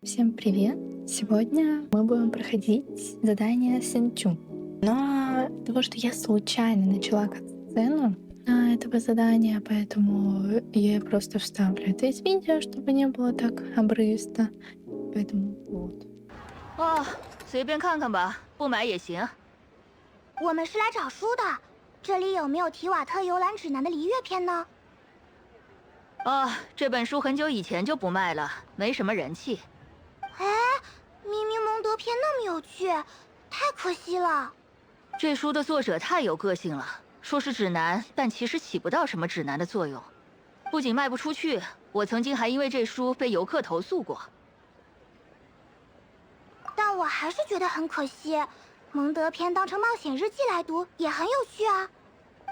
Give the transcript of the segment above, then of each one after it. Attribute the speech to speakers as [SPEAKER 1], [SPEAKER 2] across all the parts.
[SPEAKER 1] Всем привет! Сегодня мы будем проходить задание Синчу. Но из-за того, что я случайно начала кат-сцену этого задания, поэтому я просто вставлю это из видео, чтобы не было так обрывисто. Поэтому вот.
[SPEAKER 2] 哦，随便看看吧，不买也行。
[SPEAKER 3] 我们是来找书的，这里有没有提瓦特游览指南的璃月篇呢？
[SPEAKER 2] 哦，这本书很久以前就不卖了，没什么人气。
[SPEAKER 3] 哎，明明蒙德篇那么有趣，太可惜了。
[SPEAKER 2] 这书的作者太有个性了，说是指南，但其实起不到什么指南的作用。不仅卖不出去，我曾经还因为这书被游客投诉过。
[SPEAKER 3] 但我还是觉得很可惜，蒙德篇当成冒险日记来读也很有趣啊。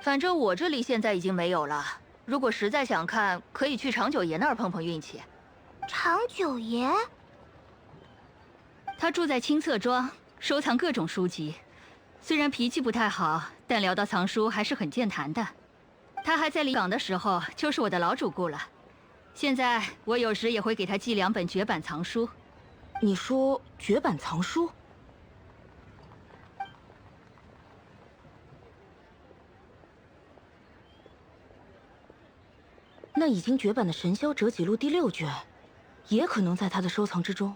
[SPEAKER 2] 反正我这里现在已经没有了。如果实在想看，可以去长久爷那儿碰碰运气。
[SPEAKER 3] 长久爷，
[SPEAKER 2] 他住在青册庄，收藏各种书籍。虽然脾气不太好，但聊到藏书还是很健谈的。他还在离港的时候就是我的老主顾了。现在我有时也会给他寄2本绝版藏书。
[SPEAKER 4] 你说绝版藏书？那已经绝版的《神霄折戟录》第6卷，也可能在他的收藏之中。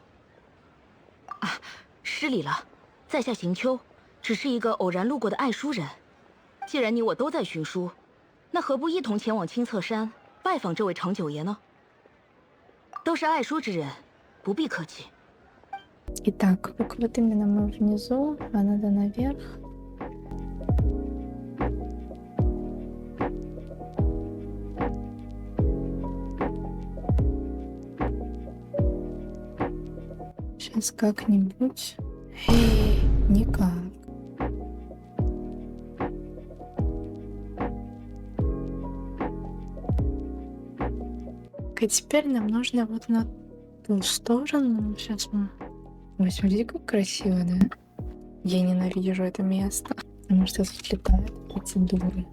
[SPEAKER 4] 啊，失礼了，在下行秋，只是一个偶然路过的爱书人。既然你我都在寻书，那何不一同前往青册山拜访这位长久爷呢？都是爱书之人，不必客气。
[SPEAKER 1] Итак, вот именно мы внизу, а надо наверх. Сейчас как-нибудь. Эй, никак. А теперь нам нужно вот на ту сторону. Сейчас мы... Ой, смотрите, как красиво, да? Я ненавижу это место, потому что тут летают процедуры.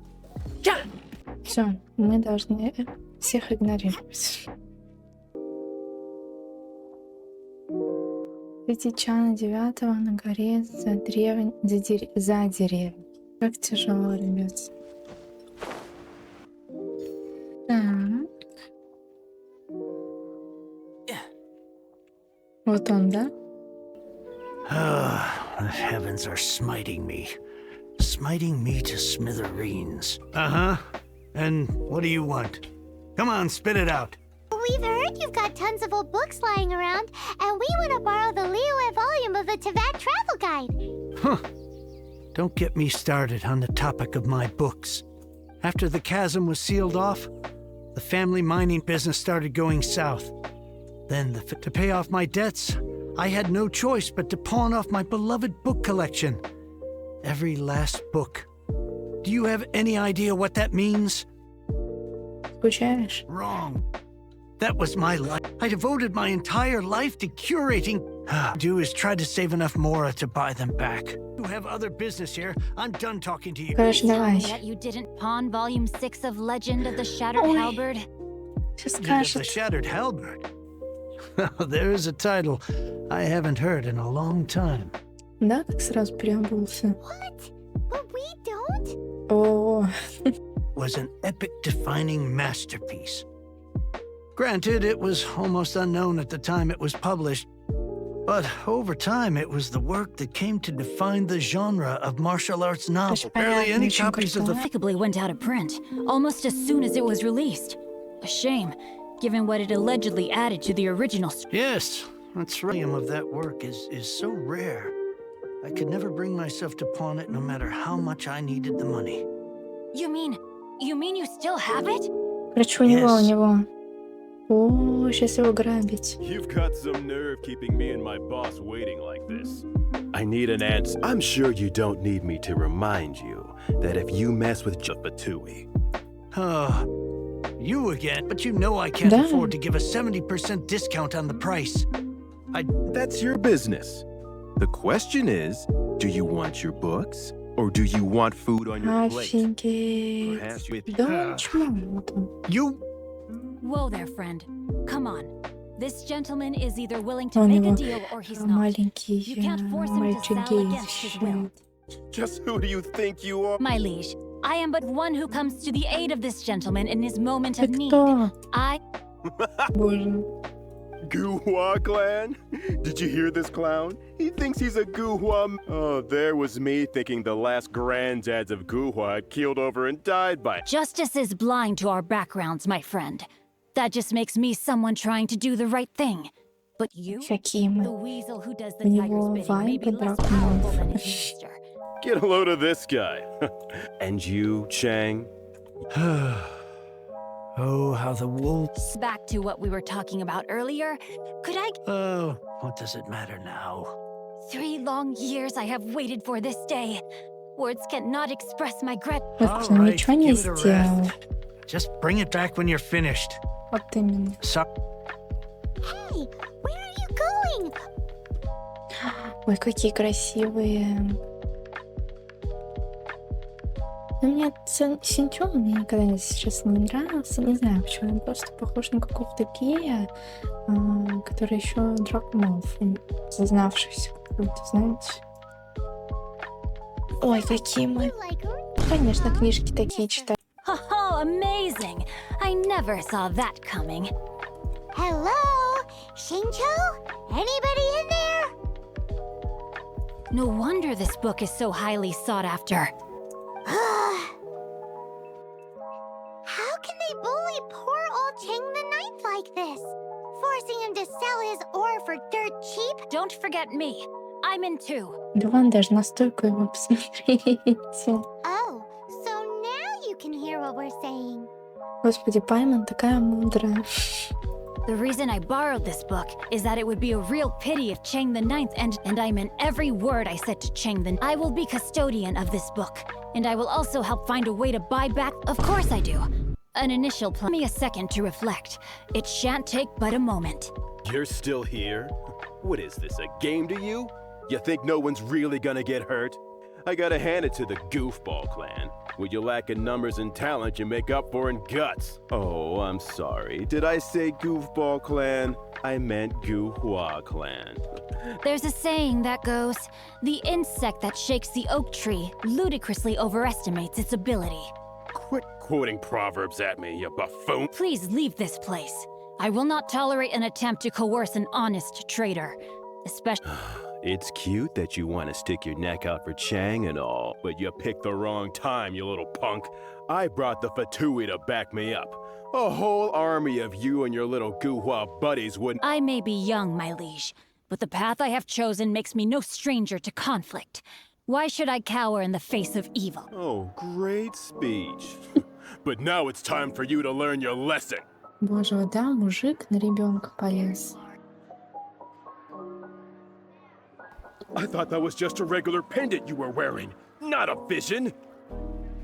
[SPEAKER 1] Все, мы должны всех игнорировать. Среди чана 9 на горе за деревней. Как тяжело, ребят. Так. Вот он, да?
[SPEAKER 5] The heavens are smiting me to smithereens. Uh-huh. And what do you want? Come on, spit it out.
[SPEAKER 3] We've heard you've got tons of old books lying around, and we want to borrow the Liyue volume of the Teyvat Travel Guide.
[SPEAKER 5] Huh. Don't get me started on the topic of my books. After the chasm was sealed off, the family mining business started going south. Then, to pay off my debts, I had no choice but to pawn off my beloved book collection. Every last book. Do you have any idea what that means?
[SPEAKER 1] Скучаешь?
[SPEAKER 5] Wrong. That was my life. I devoted my entire life to curating. Do is try to save enough Mora to buy them back. You have other business here. I'm done talking to you.
[SPEAKER 1] Короче, давай.
[SPEAKER 6] That you didn't pawn volume 6 of Legend of the Shattered Halberd?
[SPEAKER 1] Сейчас
[SPEAKER 5] Legend of the
[SPEAKER 1] скажет.
[SPEAKER 5] Shattered Halberd. There is a title I haven't heard in a long time.
[SPEAKER 1] Да, как сразу переобулся.
[SPEAKER 3] What? But we don't?
[SPEAKER 1] О,
[SPEAKER 5] Was an epic-defining masterpiece. Granted, it was almost unknown at the time it was published, but over time it was the work that came to define the genre of martial arts novel. Barely any copies of the
[SPEAKER 6] Impeccably went out of print, almost as soon as it was released. A shame, given what it allegedly added to the original story.
[SPEAKER 5] Yes, that's right. Of that work is so rare. I could never bring myself to pawn it no matter how much I needed the money.
[SPEAKER 6] You mean you still have it?
[SPEAKER 1] короче, у него. О, сейчас его грабить.
[SPEAKER 7] You've got some nerve keeping me and my boss waiting like this. I need an answer. I'm sure you don't need me to remind you that if you mess with Batui.
[SPEAKER 5] You again, but you know I can't
[SPEAKER 1] Да.
[SPEAKER 5] afford to give a 70% discount on the price.
[SPEAKER 7] That's your business. The question is, do you want your books or do you want food on your plate?
[SPEAKER 1] Офигеть.
[SPEAKER 7] Perhaps with
[SPEAKER 1] Да, чмо. Вот он.
[SPEAKER 5] You...
[SPEAKER 6] Whoa there, friend. Come on. This gentleman is either willing to
[SPEAKER 1] У
[SPEAKER 6] make a
[SPEAKER 1] него
[SPEAKER 6] deal or he's not.
[SPEAKER 1] маленький
[SPEAKER 6] You can't force him to
[SPEAKER 1] мальчик
[SPEAKER 6] sell
[SPEAKER 1] гей
[SPEAKER 6] against his will.
[SPEAKER 1] защищает.
[SPEAKER 7] Just who do you think you are?
[SPEAKER 6] My liege, I am but one who comes to the aid of this gentleman in his moment of
[SPEAKER 1] Ты
[SPEAKER 6] need.
[SPEAKER 1] кто?
[SPEAKER 6] I...
[SPEAKER 1] Боже.
[SPEAKER 7] Guhua clan? Did you hear this clown? He thinks he's a Guhua. Oh, there was me thinking the last granddads of Guhua had keeled over and died by.
[SPEAKER 6] Justice is blind to our backgrounds, my friend. That just makes me someone trying to do the right thing. But you,
[SPEAKER 1] Какие
[SPEAKER 6] the
[SPEAKER 1] мы.
[SPEAKER 6] weasel who does
[SPEAKER 1] У
[SPEAKER 6] the
[SPEAKER 1] него
[SPEAKER 6] tiger's bidding, may be
[SPEAKER 1] вайбы
[SPEAKER 6] less powerful than his
[SPEAKER 1] драконов.
[SPEAKER 6] master.
[SPEAKER 7] Get a load of this guy. And you, Chang?
[SPEAKER 5] Oh, how the wolves.
[SPEAKER 6] Back to what we were talking about earlier. Could I...
[SPEAKER 5] Oh, what does it matter now?
[SPEAKER 6] 3 long years I have waited for this day. Words cannot express my gratitude.
[SPEAKER 1] Вот он ничего не
[SPEAKER 5] give it a
[SPEAKER 1] сделал.
[SPEAKER 5] rest. Just bring it back when you're finished.
[SPEAKER 1] Вот именно.
[SPEAKER 5] So
[SPEAKER 3] Hey, where are you going?
[SPEAKER 1] Ой, какие красивые. Ну, мне Синчон мне никогда, если честно, не нравился. Не знаю почему. Он просто похож на какого-то гея, который еще драконов, зазнавшийся какой-то, знаете. Ой, какие мы. Конечно, книжки такие читаю.
[SPEAKER 6] Oh, amazing! I never saw that coming.
[SPEAKER 3] Hello? Shincho? Anybody in there?
[SPEAKER 6] No wonder this book is so highly sought after.
[SPEAKER 3] How can they bully poor old Chang the Ninth like this? Forcing him to sell his ore for dirt cheap?
[SPEAKER 6] Don't forget me. I'm in too.
[SPEAKER 1] Да вон даже настойку его посмотрите.
[SPEAKER 3] Oh, so now you can hear what we're saying.
[SPEAKER 1] Господи, Пайман такая мудрая.
[SPEAKER 6] The reason I borrowed this book is that it would be a real pity if Chang the Ninth and I meant every word I said to Chang the... I will be custodian of this book, and I will also help find a way to buy back... Of course I do. An initial plan. Give me a second to reflect. It shan't take but a moment.
[SPEAKER 7] You're still here? What is this, a game to you? You think no one's really gonna get hurt? I gotta hand it to the Goofball clan. What you lack in numbers and talent, you make up for in guts. Oh, I'm sorry. Did I say Goofball clan? I meant Guhua clan.
[SPEAKER 6] There's a saying that goes, the insect that shakes the oak tree ludicrously overestimates its ability.
[SPEAKER 7] Quit quoting proverbs at me, you buffoon.
[SPEAKER 6] Please leave this place. I will not tolerate an attempt to coerce an honest trader. Especially...
[SPEAKER 7] It's cute that you want to stick your neck out for Chang and all, but you picked the wrong time, you little punk. I brought the Fatui to back me up. A whole army of you and your little Guhua buddies wouldn't...
[SPEAKER 6] I may be young, my liege, but the path I have chosen makes me no stranger to conflict. Why should I cower in the face of evil?
[SPEAKER 7] Oh, great speech. But now it's time for you to learn your lesson.
[SPEAKER 1] Боже, вот да, мужик на ребенка полез.
[SPEAKER 7] I thought that was just a regular pendant you were wearing, not a vision.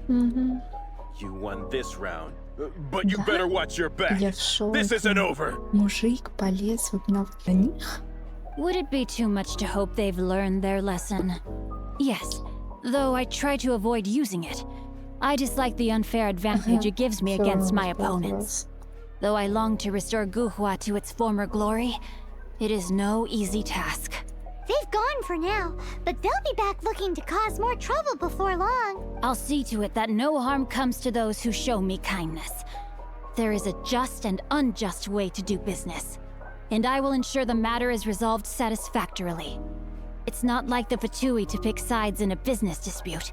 [SPEAKER 7] You won this round, but you better watch your back.
[SPEAKER 1] Я в шоке.
[SPEAKER 7] This isn't over.
[SPEAKER 1] Мужик полез вот на них.
[SPEAKER 6] Would it be too much to hope they've learned their lesson? Yes, though I try to avoid using it. I dislike the unfair advantage it gives me against my opponents. Though I long to restore Guhua to its former glory, it is no easy task.
[SPEAKER 3] They've gone for now, but they'll be back looking to cause more trouble before long.
[SPEAKER 6] I'll see to it that no harm comes to those who show me kindness. There is a just and unjust way to do business, and I will ensure the matter is resolved satisfactorily. It's not like the Fatui to pick sides in a business dispute,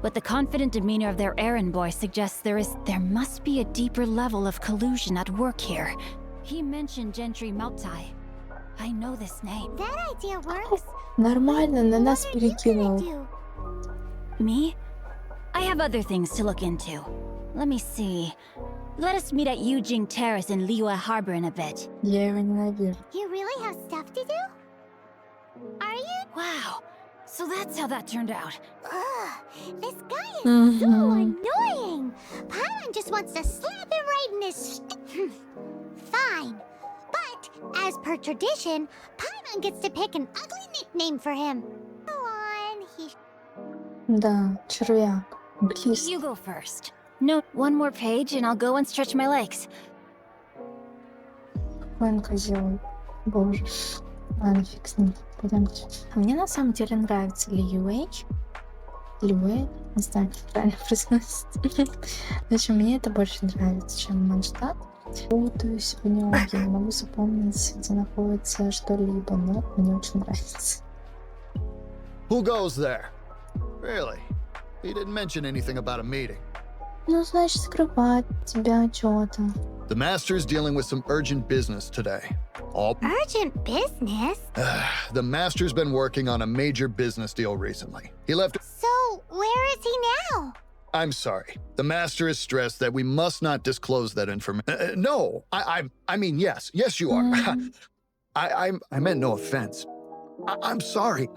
[SPEAKER 6] but the confident demeanor of their errand boy suggests there must be a deeper level of collusion at work here. He mentioned Gentry Mautai. I know this name.
[SPEAKER 3] That idea works.
[SPEAKER 1] Нормально, на нас
[SPEAKER 3] What are you gonna
[SPEAKER 1] перекинул.
[SPEAKER 3] do?
[SPEAKER 6] Me? I have other things to look into. Let me see. Let us meet at Yujing Terrace in Liyue Harbor in a bit.
[SPEAKER 1] Я его ненавижу.
[SPEAKER 3] You really have stuff to do? Are you?
[SPEAKER 6] Wow. So that's how that turned out.
[SPEAKER 3] Ugh, this guy is so annoying. Paimon just wants to slap him right in his... Fine. But, as per tradition, Paimon gets to pick an ugly nickname for him. Go on, he...
[SPEAKER 1] Да, червяк. Близко.
[SPEAKER 6] You go first. No, one more page and I'll go and stretch my legs.
[SPEAKER 1] какой он козел. Боже. Ладно, фиг с ним. Пойдемте. А мне на самом деле нравится ЗЛЮСь. ЗЛЮСь. Не знаю, как правильно произносится. В общем, мне это больше нравится, чем Манштадт. Путаюсь в нем, я не могу запомнить, где находится что-либо, но мне очень нравится.
[SPEAKER 8] Who goes there? Really? He didn't mention anything about a meeting.
[SPEAKER 1] Ну, значит, скрывать тебя что-то.
[SPEAKER 8] The master's dealing with some urgent business today.
[SPEAKER 3] Urgent business?
[SPEAKER 8] The master's been working on a major business deal recently. He left.
[SPEAKER 3] So, where is he now?
[SPEAKER 8] I'm sorry. The master is stressed that we must not disclose that information. No, I mean, yes, you are. I meant no offense. I'm sorry.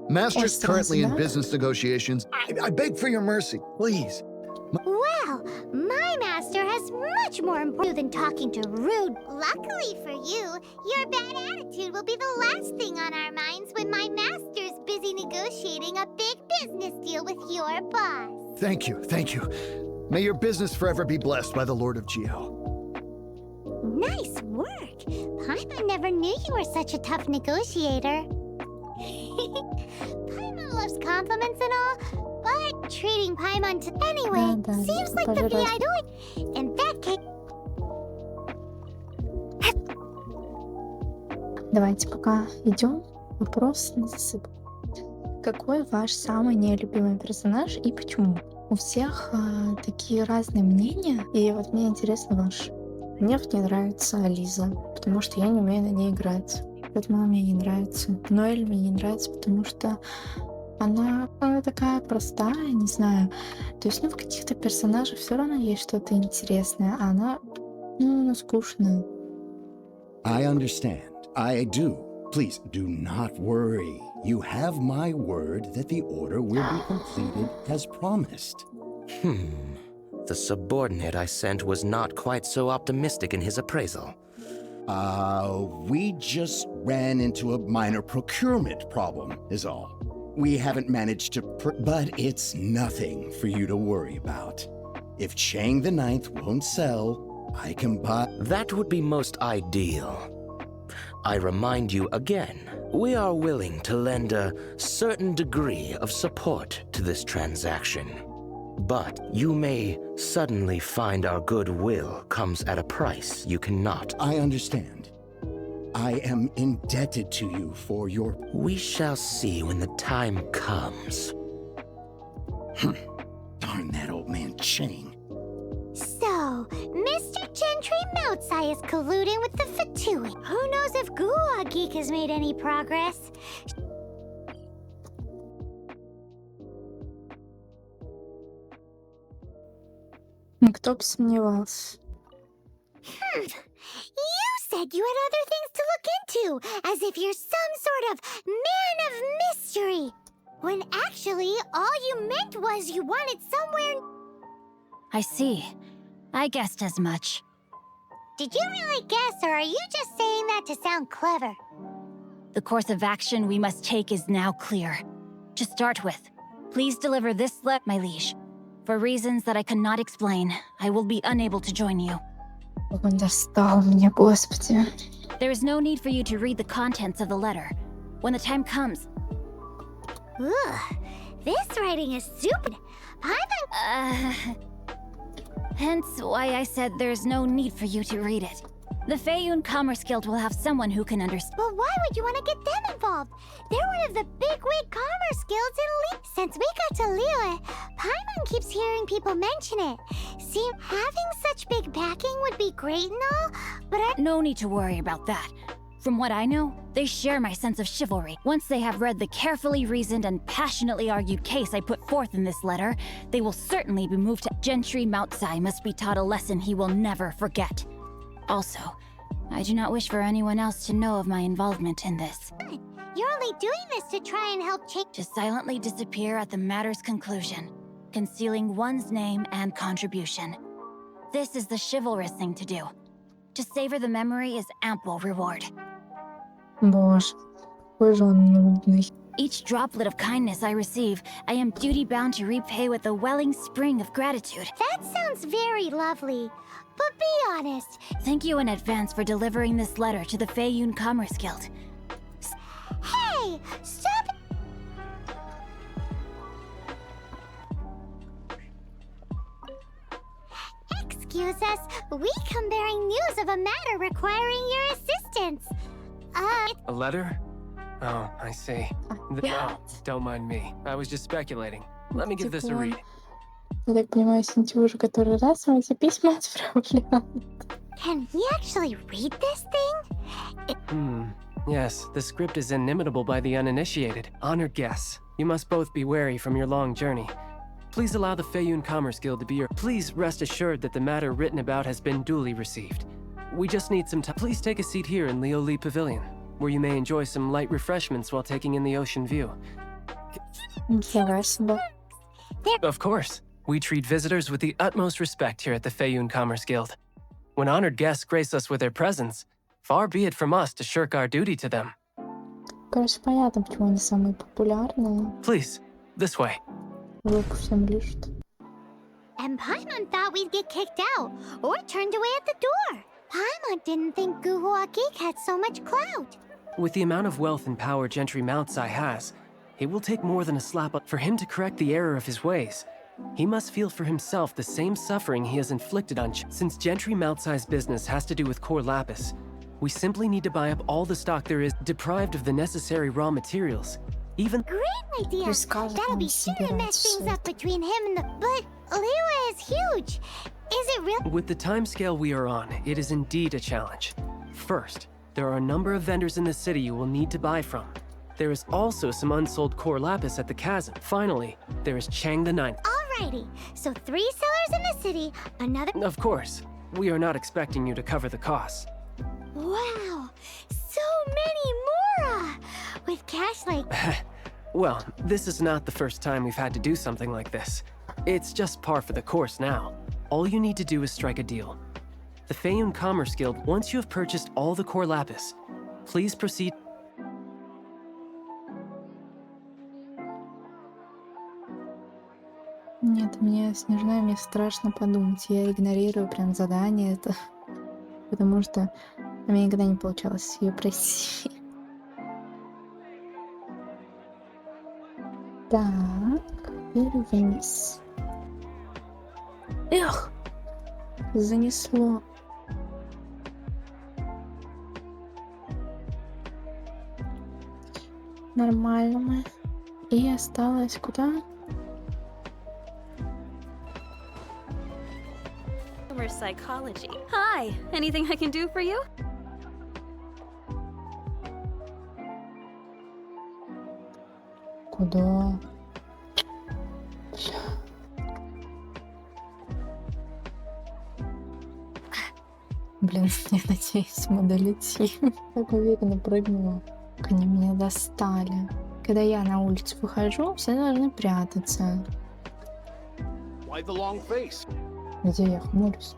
[SPEAKER 8] Master's currently in business negotiations. I beg for your mercy, please.
[SPEAKER 3] Well, my master has much more important than talking to rude. Luckily for you, your bad attitude will be the last thing on our minds when my master's busy negotiating a big business deal with your boss.
[SPEAKER 8] Thank you. May your business forever be blessed by the Lord of Geo.
[SPEAKER 3] Nice work. Paimon never knew you were such a tough negotiator. Paimon loves compliments and all, but treating Paimon to anyway seems like the VI do it. In that case.
[SPEAKER 1] Давайте пока идем. Вопрос на засыпку. Какой ваш самый нелюбимый персонаж и почему? У всех такие разные мнения, и вот мне интересно ваш. Мне в ней нравится Лиза, потому что я не умею на ней играть. Поэтому она мне не нравится. Ноэль мне не нравится, потому что она такая простая, не знаю. То есть, в каких-то персонажах все равно есть что-то интересное, а она, скучная.
[SPEAKER 9] I understand. I do. Please do not worry. You have my word that the order will be completed as promised.
[SPEAKER 10] The subordinate I sent was not quite so optimistic in his appraisal.
[SPEAKER 9] We just ran into a minor procurement problem, is all. We haven't managed to but it's nothing for you to worry about. If Chang the Ninth won't sell, I can buy...
[SPEAKER 10] That would be most ideal. I remind you again, we are willing to lend a certain degree of support to this transaction. But you may suddenly find our goodwill comes at a price you cannot.
[SPEAKER 9] I understand. I am indebted to you for your...
[SPEAKER 10] We shall see when the time comes.
[SPEAKER 9] Darn that old man Chang.
[SPEAKER 3] So, Mr. Gentry Moutsai is colluding with the Fatui. Who knows if Gua Geek has made any progress?
[SPEAKER 1] Кто бы сомневался.
[SPEAKER 3] You said you had other things to look into, as if you're some sort of man of mystery. When actually, all you meant was you wanted somewhere...
[SPEAKER 6] I see. I guessed as much.
[SPEAKER 3] Did you really guess, or are you just saying that to sound clever?
[SPEAKER 6] The course of action we must take is now clear. To start with, please deliver this letter, my liege. For reasons that I cannot explain, I will be unable to join you.
[SPEAKER 1] Как он достал меня, господи.
[SPEAKER 6] There is no need for you to read the contents of the letter. When the time comes...
[SPEAKER 3] Ugh, this writing is stupid.
[SPEAKER 6] Hence why I said there's no need for you to read it. The Feiyun Commerce Guild will have someone who can understand.
[SPEAKER 3] But why would you want to get them involved? They're one of the bigwig commerce guilds in Liyue. Since we got to Liyue, Paimon keeps hearing people mention it. See, having such big backing would be great and all, but I...
[SPEAKER 6] No need to worry about that. From what I know, they share my sense of chivalry. Once they have read the carefully reasoned and passionately argued case I put forth in this letter, they will certainly be moved to... Gentry Moutsai must be taught a lesson he will never forget. Also, I do not wish for anyone else to know of my involvement in this.
[SPEAKER 3] You're only doing this to try and help change...
[SPEAKER 6] To silently disappear at the matter's conclusion, concealing one's name and contribution. This is the chivalrous thing to do. To savor the memory is ample reward.
[SPEAKER 1] Боже, какой же он нудный.
[SPEAKER 6] Each droplet of kindness I receive, I am duty-bound to repay with a welling spring of gratitude.
[SPEAKER 3] That sounds very lovely. But be honest.
[SPEAKER 6] Thank you in advance for delivering this letter to the Feiyun Commerce Guild.
[SPEAKER 3] Hey! Stop! Excuse us. We come bearing news of a matter requiring your assistance.
[SPEAKER 11] A letter? Oh, I see. Oh, don't mind me. I was just speculating. Let me give this a read.
[SPEAKER 1] Я так понимаю, Синтю уже который раз вам эти письма отправлял.
[SPEAKER 3] Can we actually read this thing?
[SPEAKER 11] Yes, the script is inimitable by the uninitiated. Honored guests, you must both be wary from your long journey. Please allow the Feiyun Commerce Guild to be your... Please rest assured that the matter written about has been duly received. We just need some time. Please take a seat here in Leo Li Pavilion, where you may enjoy some light refreshments while taking in the ocean view. Of course. We treat visitors with the utmost respect here at the Feiyun Commerce Guild. When honored guests grace us with their presence, far be it from us to shirk our duty to them.
[SPEAKER 1] Короче, понятно, почему они самые популярные.
[SPEAKER 11] Please, this way.
[SPEAKER 1] Руку всем лижут.
[SPEAKER 3] And Paimon thought we'd get kicked out or turned away at the door. Paimon didn't think Guhua Geek had so much clout.
[SPEAKER 11] With the amount of wealth and power Gentry Moutsai has, it will take more than a slap up for him to correct the error of his ways. He must feel for himself the same suffering he has inflicted on since Gentry Moutsai's business has to do with core lapis. We simply need to buy up all the stock there is, deprived of the necessary raw materials. Even
[SPEAKER 3] Great idea! That'll be sure to mess things up between him and the... But Liyue is huge. Is it real?
[SPEAKER 11] With the timescale we are on, it is indeed a challenge. First, there are a number of vendors in the city you will need to buy from. There is also some unsold core lapis at the chasm. Finally, there is Chang the Ninth.
[SPEAKER 3] Alrighty, so 3 sellers in the city, another...
[SPEAKER 11] Of course, we are not expecting you to cover the costs.
[SPEAKER 3] Wow, so many more! With cash like...
[SPEAKER 11] Well, this is not the first time we've had to do something like this. It's just par for the course now. All you need to do is strike a deal. The Feiyun Commerce Guild, once you have purchased all the core lapis, please proceed...
[SPEAKER 1] Нет, мне Снежная, мне страшно подумать. Я игнорирую прям задание это, потому что у меня никогда не получалось ее пройти. Так, теперь вниз. Эх, занесло. Нормально мы. И осталось куда?
[SPEAKER 12] Psychology. Hi, anything I can do for you?
[SPEAKER 1] Куда? Блин, я надеюсь, мы долетим. Так уверенно прыгнула. Как они меня достали. Когда я на улицу выхожу, все должны прятаться.
[SPEAKER 7] Why the long face?
[SPEAKER 1] Где я хмурюсь?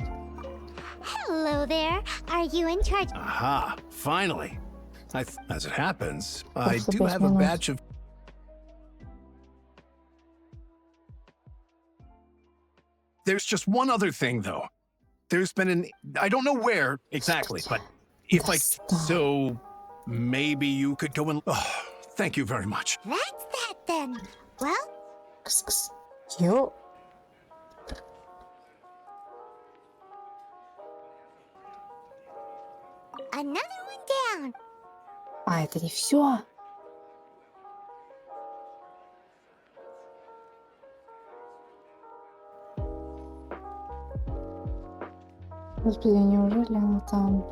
[SPEAKER 3] Hello there. Are you in charge?
[SPEAKER 8] Aha, finally. As it happens, I do have a batch of... There's just one other thing, though. There's been an... I don't know where exactly, but if I... So, maybe you could go and... Oh, thank you very much.
[SPEAKER 3] That's that then. Well...
[SPEAKER 1] Yo.
[SPEAKER 3] Another one down.
[SPEAKER 1] А, это не все. Господи, неужели она там?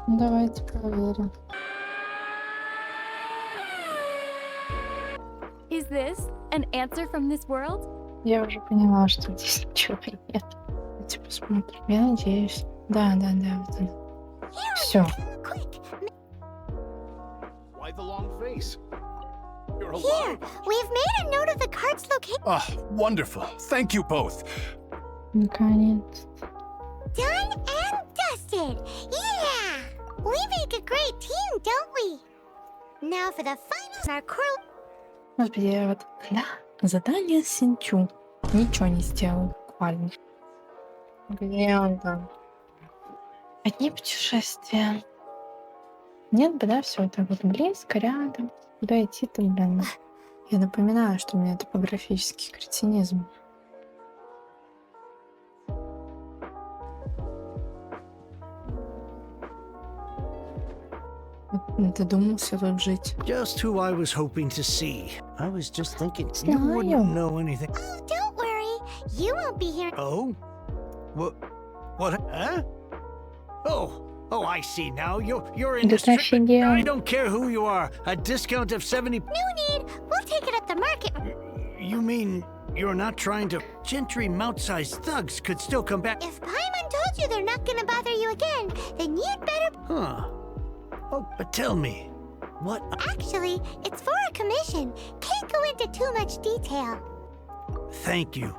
[SPEAKER 1] Давайте проверим.
[SPEAKER 12] Is this an answer from this world?
[SPEAKER 1] Я уже поняла, что здесь ничего нет. Давайте посмотрим. Я надеюсь. Да, вот он. Все.
[SPEAKER 7] Why the long face?
[SPEAKER 3] Here, we've made a note of the card's location.
[SPEAKER 13] Ah, wonderful. Thank you both.
[SPEAKER 1] Наконец.
[SPEAKER 3] Done and dusted. Yeah! We make a great team, don't we? Now for the finals, our core...
[SPEAKER 1] Господи, вот, да, задание Синчу. Ничего не сделал, буквально. Где он там? Одни путешествия. Нет бы, да, все так вот близко, рядом. Куда идти-то, блин? Я напоминаю, что у меня топографический кретинизм. Додумался тут жить.
[SPEAKER 5] Just who I was hoping to see. I was just thinking you wouldn't know anything.
[SPEAKER 3] Oh, don't worry. You won't be here.
[SPEAKER 5] Oh? What? Huh? Oh, I see now. You're in this trip. I don't care who you are. A discount of 70...
[SPEAKER 3] No need. We'll take it at the market.
[SPEAKER 5] You mean you're not trying to... Gentry mount-sized thugs could still come back...
[SPEAKER 3] If Paimon told you they're not gonna bother you again, then you'd better...
[SPEAKER 5] Huh. Oh, but tell me, what...
[SPEAKER 3] Actually, it's for a commission. Can't go into too much detail.
[SPEAKER 5] Thank you.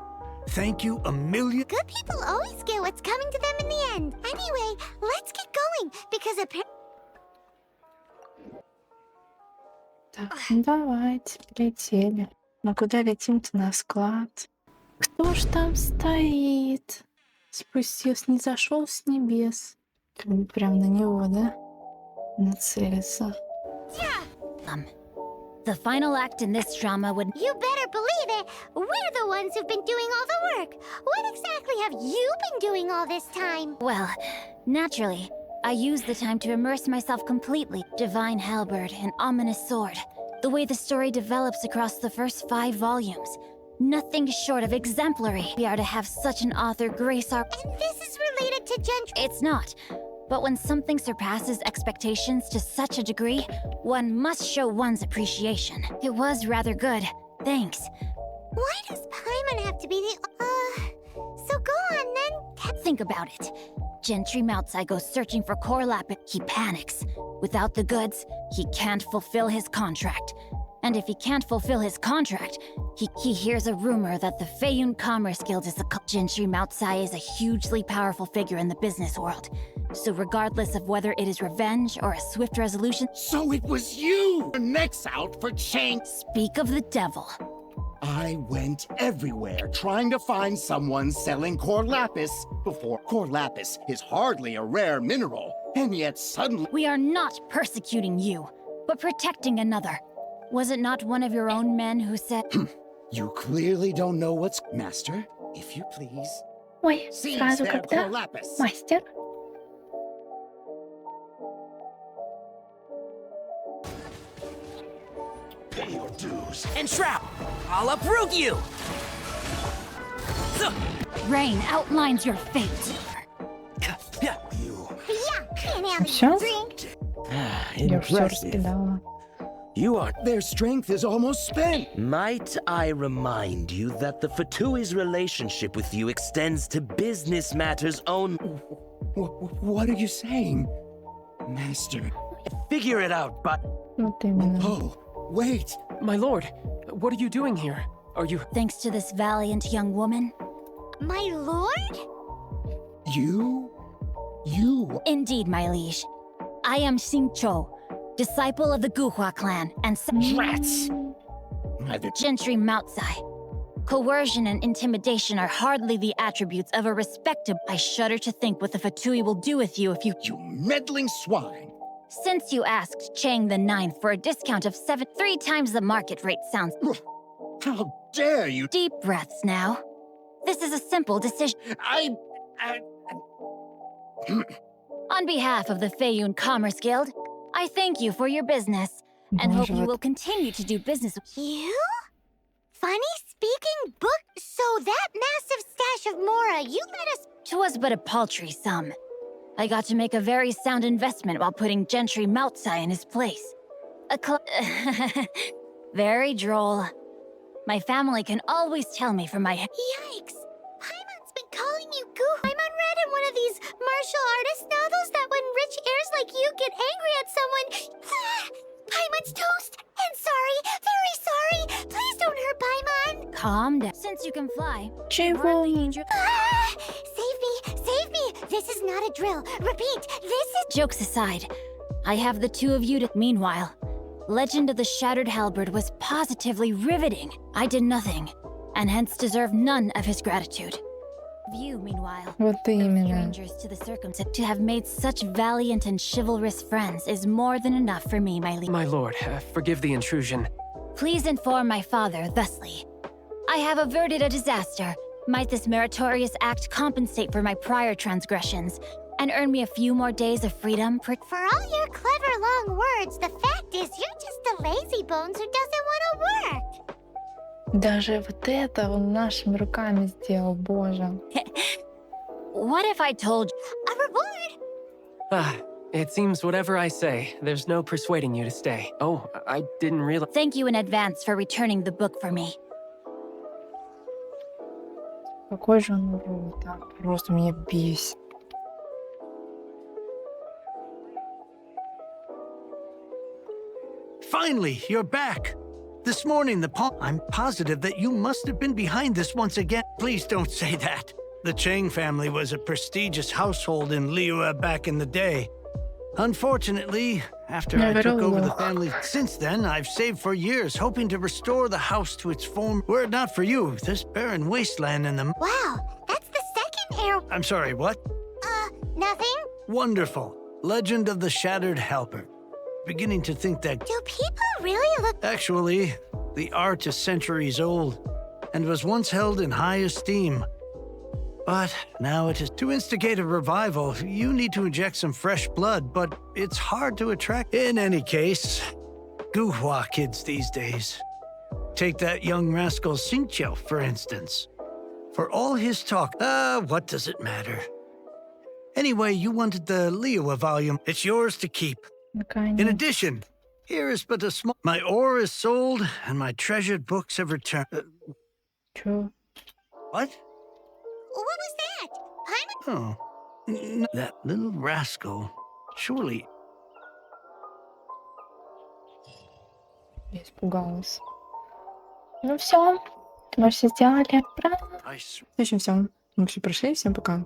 [SPEAKER 5] Thank you a million...
[SPEAKER 3] Good people always get what's coming to them in the end. Anyway, let's get going, because apparently...
[SPEAKER 1] Так, ну давайте, полетели. Но куда летим-то? На склад? Кто ж там стоит? Спустился, не зашел с небес. Прям на него, да? Нацелиться.
[SPEAKER 6] The final act in this drama would...
[SPEAKER 3] You better believe it! We're the ones who've been doing all the work! What exactly have you been doing all this time?
[SPEAKER 6] Well, naturally, I used the time to immerse myself completely. Divine halberd and ominous sword. The way the story develops across the first 5 volumes. Nothing short of exemplary. We are to have such an author grace our...
[SPEAKER 3] And this is related to Gentry...
[SPEAKER 6] It's not. But when something surpasses expectations to such a degree, one must show one's appreciation. It was rather good. Thanks.
[SPEAKER 3] Why does Paimon have to be the... So go on then.
[SPEAKER 6] Think about it. Gentry Moutsai goes searching for Korlap. He panics. Without the goods, he can't fulfill his contract. And if he can't fulfill his contract, he hears a rumor that the Feiyun Commerce Guild is a cult. Gentry Moutsai is a hugely powerful figure in the business world. So regardless of whether it is revenge or a swift resolution...
[SPEAKER 9] So it was you! Next out for change!
[SPEAKER 6] Speak of the devil.
[SPEAKER 9] I went everywhere trying to find someone selling core lapis before core lapis is hardly a rare mineral, and yet suddenly...
[SPEAKER 6] We are not persecuting you, but protecting another. Was it not one of your own men who said...
[SPEAKER 9] You clearly don't know what's... Master, if you please...
[SPEAKER 1] Ой,
[SPEAKER 9] Seize
[SPEAKER 1] сразу
[SPEAKER 9] their
[SPEAKER 1] когда?
[SPEAKER 9] core lapis.
[SPEAKER 1] Мастер?
[SPEAKER 10] Pay your dues. And trap! I'll uproot you!
[SPEAKER 6] Rain outlines your fate.
[SPEAKER 3] Yeah, can't have
[SPEAKER 1] Всё?
[SPEAKER 3] a drink.
[SPEAKER 1] Я все
[SPEAKER 10] Impressive.
[SPEAKER 1] распидала.
[SPEAKER 10] You are...
[SPEAKER 9] Their strength is almost spent.
[SPEAKER 10] Might I remind you that the Fatui's relationship with you extends to business matters only?
[SPEAKER 9] What are you saying? Master.
[SPEAKER 10] Figure it out, but...
[SPEAKER 1] Вот именно.
[SPEAKER 9] Oh, wait.
[SPEAKER 11] My lord, what are you doing here? Are you...
[SPEAKER 6] Thanks to this valiant young woman?
[SPEAKER 3] My lord?
[SPEAKER 9] You?
[SPEAKER 6] Indeed, my liege. I am Xingqiu, disciple of the Guhua clan, and
[SPEAKER 9] Rats!
[SPEAKER 6] Gentry Moutsai. Coercion and intimidation are hardly the attributes of a respectable... I shudder to think what the Fatui will do with you if you...
[SPEAKER 9] You meddling swine!
[SPEAKER 6] Since you asked Chang the Ninth for a discount of 3 times the market rate sounds...
[SPEAKER 9] How dare you!
[SPEAKER 6] Deep breaths now. This is a simple decision. On behalf of the Feiyun Commerce Guild, I thank you for your business, and hope you will continue to do business.
[SPEAKER 3] You? Funny speaking book? So that massive stash of Mora, you let us...
[SPEAKER 6] 'Twas but a paltry sum. I got to make a very sound investment while putting Gentry Moutsai in his place. Very droll. My family can always tell me from my...
[SPEAKER 3] Yikes! Paimon's been calling you Goo. Paimon read in one of these martial artist novels that when rich heirs like you get angry at someone... Paimon's toast! And sorry, very
[SPEAKER 6] calm down. Since you can fly,
[SPEAKER 1] Чего?
[SPEAKER 3] Save me! This is not a drill. Repeat, this is.
[SPEAKER 6] Jokes aside, I have the two of you to. Meanwhile, Legend of the Shattered Halberd was positively riveting. I did nothing, and hence deserve none of his gratitude. You, meanwhile,
[SPEAKER 1] Вот именно.
[SPEAKER 6] strangers to the circumstance, to have made such valiant and chivalrous friends is more than enough for me, my liege.
[SPEAKER 11] My lord, forgive the intrusion.
[SPEAKER 6] Please inform my father thusly. I have averted a disaster. Might this meritorious act compensate for my prior transgressions and earn me a few more days of freedom?
[SPEAKER 3] For all your clever long words, the fact is you're just a lazy bones who doesn't want to work.
[SPEAKER 1] Даже вот это он нашими руками сделал, боже.
[SPEAKER 6] What if I told you?
[SPEAKER 3] A reward?
[SPEAKER 11] Ah, it seems whatever I say, there's no persuading you to stay. Oh, I didn't realize.
[SPEAKER 6] Thank you in advance for returning the book for me.
[SPEAKER 1] Какой же он урод, так просто меня бесит.
[SPEAKER 5] Finally, you're back. This morning, I'm positive that you must have been behind this once again. Please don't say that. The Chang family was a prestigious household in Liyue back in the day. Unfortunately, after I took over the family, since then, I've saved for years, hoping to restore the house to its form. Were it not for you, this barren wasteland and the...
[SPEAKER 3] Wow, that's the second heir.
[SPEAKER 5] I'm sorry, what?
[SPEAKER 3] Nothing?
[SPEAKER 5] Wonderful. Legend of the Shattered Halberd. Beginning to think that...
[SPEAKER 3] Do people really look...
[SPEAKER 5] Actually, the art is centuries old and was once held in high esteem. But now it is. To instigate a revival, you need to inject some fresh blood, but it's hard to attract. In any case, Guhua kids these days. Take that young rascal Xingqiu, for instance. For all his talk, what does it matter? Anyway, you wanted the Liyue volume. It's yours to keep. In addition, here is but a small... My ore is sold, and my treasured books have returned.
[SPEAKER 1] Чё?
[SPEAKER 5] What?
[SPEAKER 3] What was that?
[SPEAKER 5] Oh, that little rascal. Surely...
[SPEAKER 1] Я испугалась. Ну все, мы все сделали. Правильно. В общем, все. Мы все прошли. Всем пока.